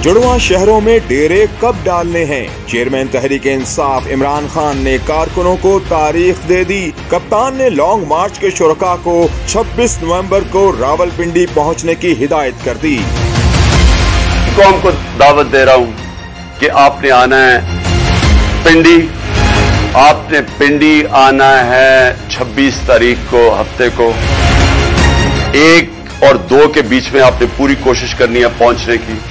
जुड़वा शहरों में डेरे कब डालने हैं? चेयरमैन तहरीक इंसाफ इमरान खान ने कारकुनों को तारीख दे दी। कप्तान ने लॉन्ग मार्च के शुरका को 26 नवंबर को रावलपिंडी पहुंचने की हिदायत कर दी। कौम को दावत दे रहा हूं कि आपने आना है पिंडी। आपने पिंडी आना है 26 तारीख को, हफ्ते को 1 और 2 के बीच में आपने पूरी कोशिश करनी है पहुंचने की।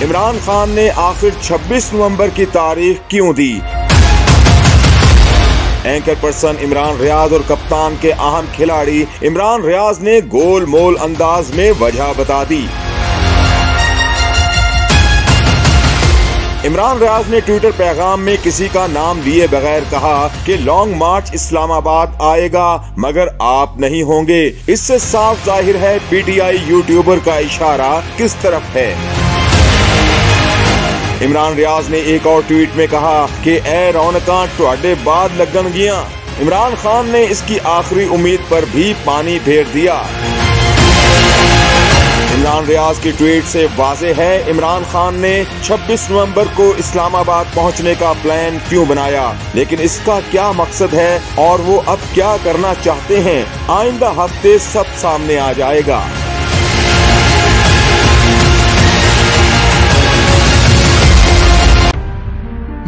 इमरान खान ने आखिर 26 नवंबर की तारीख क्यों दी? एंकर पर्सन इमरान रियाज और कप्तान के अहम खिलाड़ी इमरान रियाज ने गोल मोल अंदाज में वजह बता दी। इमरान रियाज ने ट्विटर पैगाम में किसी का नाम लिए बगैर कहा कि लॉन्ग मार्च इस्लामाबाद आएगा मगर आप नहीं होंगे। इससे साफ जाहिर है पीटीआई यूट्यूबर का इशारा किस तरफ है। इमरान रियाज ने एक और ट्वीट में कहा कि ए रौनकां तुहाडे बाद लगणगियां। इमरान खान ने इसकी आखिरी उम्मीद पर भी पानी फेर दिया। इमरान रियाज की ट्वीट से वाज़ेह है इमरान खान ने 26 नवंबर को इस्लामाबाद पहुंचने का प्लान क्यों बनाया, लेकिन इसका क्या मकसद है और वो अब क्या करना चाहते हैं, आइंदा हफ्ते सब सामने आ जाएगा।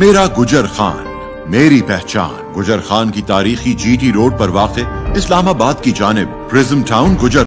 मेरा गुजर खान, मेरी पहचान। गुजर खान की तारीखी जीटी रोड पर वाक़े इस्लामाबाद की जानिब प्रिज्म टाउन गुजर